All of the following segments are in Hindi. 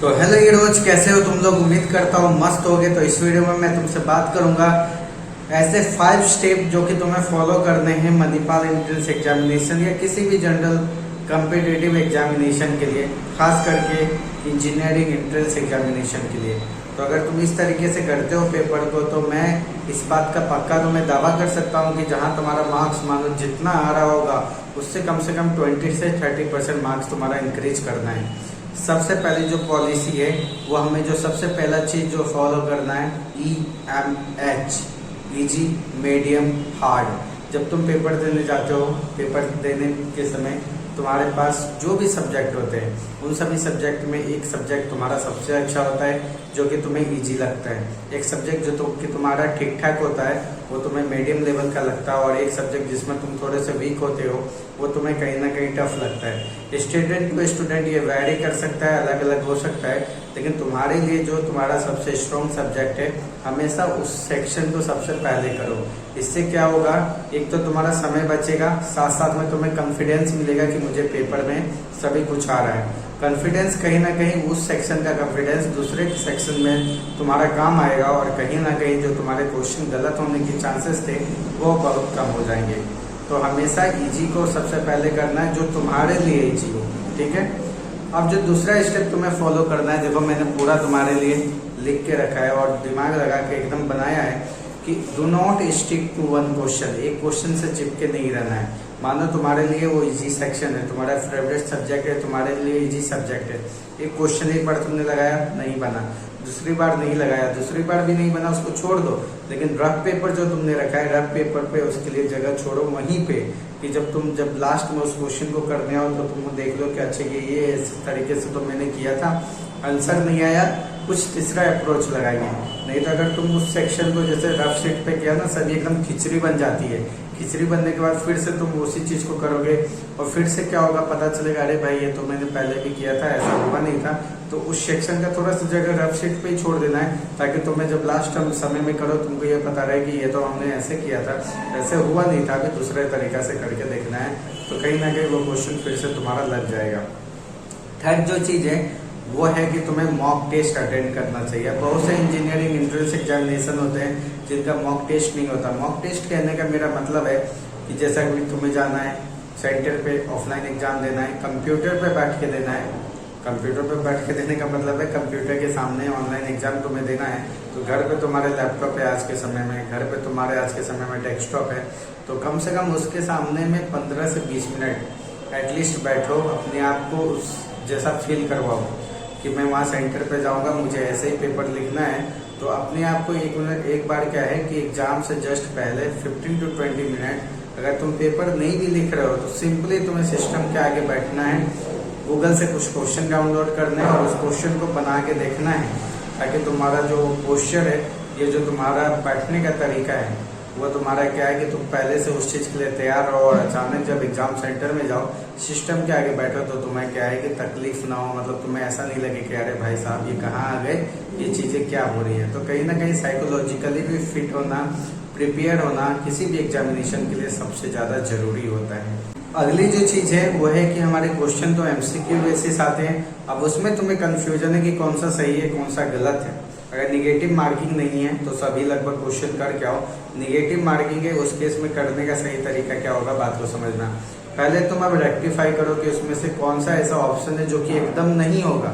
तो हेलो हीरोज, कैसे हो तुम लोग। उम्मीद करता हूँ मस्त होगे। तो इस वीडियो में मैं तुमसे बात करूंगा ऐसे 5 स्टेप जो कि तुम्हें फॉलो करने हैं मणिपाल एंट्रेंस एग्जामिनेशन या किसी भी जनरल कॉम्पिटिटिव एग्जामिनेशन के लिए, खास करके इंजीनियरिंग एंट्रेंस एग्जामिनेशन के लिए। तो अगर तुम इस तरीके से करते हो पेपर को, तो मैं इस बात का पक्का तुम्हें दावा कर सकता हूँ कि जहाँ तुम्हारा मार्क्स मानो जितना आ रहा होगा उससे कम 20 से 30% मार्क्स तुम्हारा इंक्रीज करना है। सबसे पहले जो पॉलिसी है वो हमें जो सबसे पहला चीज जो फॉलो करना है, EMH, इजी, मीडियम, हार्ड। जब तुम पेपर देने जाते हो, पेपर देने के समय तुम्हारे पास जो भी सब्जेक्ट होते हैं उन सभी सब्जेक्ट में एक सब्जेक्ट तुम्हारा सबसे अच्छा होता है जो कि तुम्हें इजी लगता है, एक सब्जेक्ट जो कि तुम्हारा ठीक ठाक होता है वो तुम्हें मीडियम लेवल का लगता है, और एक सब्जेक्ट जिसमें तुम थोड़े से वीक होते हो वो तुम्हें कहीं ना कहीं टफ लगता है। स्टूडेंट टू स्टूडेंट ये वैरी कर सकता है, अलग अलग हो सकता है, लेकिन तुम्हारे लिए जो तुम्हारा सबसे स्ट्रॉन्ग सब्जेक्ट है हमेशा उस सेक्शन को सबसे पहले करो। इससे क्या होगा, एक तो तुम्हारा समय बचेगा, साथ साथ में तुम्हें कॉन्फिडेंस मिलेगा कि मुझे पेपर में सभी कुछ आ रहा है। कॉन्फिडेंस कहीं ना कहीं उस सेक्शन का कॉन्फिडेंस दूसरे सेक्शन में तुम्हारा काम आएगा, और कहीं ना कहीं जो तुम्हारे क्वेश्चन गलत होने के चांसेस थे वो बहुत कम हो जाएंगे। तो हमेशा इजी को सबसे पहले करना है जो तुम्हारे लिए इजी हो, ठीक है। अब जो दूसरा स्टेप तुम्हें फॉलो करना है, देखो मैंने पूरा तुम्हारे लिए लिख के रखा है और दिमाग लगा के एकदम बनाया है कि do not stick to one question, एक क्वेश्चन से चिपके नहीं रहना है। मानो तुम्हारे लिए वो इजी सेक्शन है, तुम्हारा फेवरेट सब्जेक्ट है, तुम्हारे लिए इजी सब्जेक्ट है, एक क्वेश्चन एक बार तुमने लगाया नहीं बना, दूसरी बार नहीं लगाया, दूसरी बार भी नहीं बना, उसको छोड़ दो। लेकिन रफ पेपर जो तुमने रखा है, रफ पेपर पे उसके लिए जगह छोड़ो वहीं पे, कि जब लास्ट में उस क्वेश्चन को करने आओ तो तुम देख लो कि अच्छा ये इस तरीके से तो मैंने किया था, आंसर नहीं आया, कुछ तीसरा अप्रोच लगाएंगे। नहीं तो अगर तुम उस सेक्शन को जैसे रफ शीट पे किया ना, सभी एकदम खिचड़ी बन जाती है। खिचड़ी बनने के बाद फिर से तुम उसी चीज को करोगे और फिर से क्या होगा पता चलेगा, अरे भाई ये तो मैंने पहले भी किया था, ऐसा हुआ नहीं था। तो उस सेक्शन का थोड़ा सा जगह रफ शीट पे ही छोड़ देना है, ताकि तुम्हें जब लास्ट टाइम समय में करो तुमको ये पता रहे कि ये तो हमने ऐसे किया था, ऐसे हुआ नहीं था, अभी दूसरे तरीका से करके देखना है। तो कहीं ना कहीं वो क्वेश्चन फिर से तुम्हारा लग जाएगा। थर्ड जो चीज है वो है कि तुम्हें मॉक टेस्ट अटेंड करना चाहिए। बहुत से इंजीनियरिंग एंट्रेंस एग्जामिनेशन होते हैं जिनका मॉक टेस्ट नहीं होता। मॉक टेस्ट कहने का मेरा मतलब है कि जैसा कि तुम्हें जाना है सेंटर पे, ऑफलाइन एग्जाम देना है, कंप्यूटर पे बैठ के देना है। कंप्यूटर पे बैठ के देने का मतलब है कंप्यूटर के सामने ऑनलाइन एग्जाम तुम्हें देना है। तो घर पे तुम्हारे लैपटॉप है आज के समय में, घर पे तुम्हारे आज के समय में डेस्कटॉप है, तो कम से कम उसके सामने में 15 से 20 मिनट एटलीस्ट बैठो, अपने आप को उस जैसा फील करवाओ कि मैं वहाँ सेंटर पे जाऊँगा, मुझे ऐसे ही पेपर लिखना है। तो अपने आप को एक बार क्या है कि एग्जाम से जस्ट पहले 15 to 20 मिनट अगर तुम पेपर नहीं भी लिख रहे हो तो सिंपली तुम्हें सिस्टम के आगे बैठना है, गूगल से कुछ क्वेश्चन डाउनलोड करने हैं और उस क्वेश्चन को बना के देखना है, ताकि तुम्हारा जो पोस्चर है, ये जो तुम्हारा बैठने का तरीका है वो तुम्हारा क्या है कि तुम पहले से उस चीज के लिए तैयार रहो, और अचानक जब एग्जाम सेंटर में जाओ सिस्टम के आगे बैठो तो तुम्हें क्या है कि तकलीफ ना हो, मतलब तुम्हें ऐसा नहीं लगे कि अरे भाई साहब ये कहाँ आ गए, ये चीजें क्या हो रही है। तो कहीं ना कहीं साइकोलॉजिकली भी फिट होना, प्रिपेयर होना किसी भी एग्जामिनेशन के लिए सबसे ज्यादा जरूरी होता है। अगली जो चीज है वो है कि हमारे क्वेश्चन तो MCQ बेसिस आते हैं। अब उसमें तुम्हें कंफ्यूजन है कि कौन सा सही है कौन सा गलत है। अगर निगेटिव मार्किंग नहीं है तो सभी लगभग क्वेश्चन करके आओ। निगेटिव मार्किंग है उस केस में करने का सही तरीका क्या होगा, बात को समझना। पहले तुम अब रेक्टिफाई करो कि उसमें से कौन सा ऐसा ऑप्शन है जो कि एकदम नहीं होगा।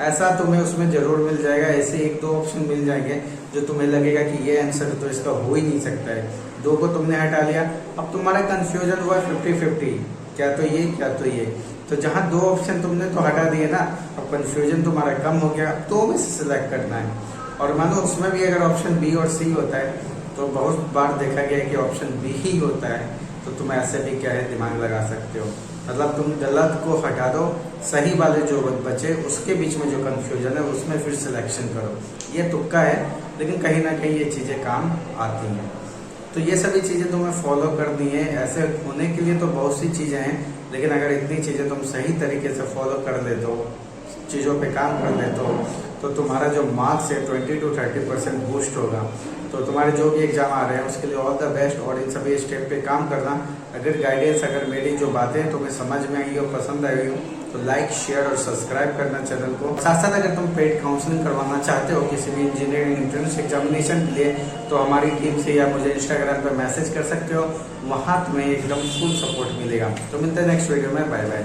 ऐसा तुम्हें उसमें जरूर मिल जाएगा, ऐसे 1-2 ऑप्शन मिल जाएंगे जो तुम्हें लगेगा कि ये आंसर तो इसका हो ही नहीं सकता है। 2 को तुमने हटा लिया, अब तुम्हारा कंफ्यूजन हुआ 50-50, क्या तो ये क्या तो ये। तो जहाँ 2 ऑप्शन तुमने तो हटा दिए ना, अब कंफ्यूजन तुम्हारा कम हो गया, अब 2 में से सिलेक्ट करना है। और मानो उसमें भी अगर ऑप्शन B और C होता है तो बहुत बार देखा गया है कि ऑप्शन B ही होता है, तो तुम ऐसे भी क्या है दिमाग लगा सकते हो। मतलब तुम गलत को हटा दो, सही वाले जो बचे उसके बीच में जो कंफ्यूजन है उसमें फिर सिलेक्शन करो। ये तुक्का है, लेकिन कहीं ना कहीं ये चीजें काम आती हैं। तो ये सभी चीजें तुम्हें फॉलो करनी है। ऐसे होने के लिए तो बहुत सी चीजें हैं, लेकिन अगर इतनी चीजें तुम सही तरीके से फॉलो कर लेते हो, चीजों पे काम कर लेते हो, तो तुम्हारा जो मार्क्स है 20 to 30% बूस्ट होगा। तो तुम्हारे जो भी एग्जाम आ रहे हैं उसके लिए ऑल द बेस्ट, और इन सभी स्टेप पे काम करना। अगर गाइडेंस, अगर मेरी जो बातें तुम्हें समझ में आई हो, पसंद आई हो, तो लाइक, शेयर और सब्सक्राइब करना चैनल को। साथ साथ अगर तुम पेड काउंसलिंग करवाना चाहते हो किसी भी इंजीनियरिंग एंट्रेंस एग्जामिनेशन के लिए, तो हमारी टीम से या मुझे इंस्टाग्राम पर मैसेज कर सकते हो, वहाँ तुम्हें एकदम फुल सपोर्ट मिलेगा। तो मिलते हैं नेक्स्ट वीडियो में, बाय बाय।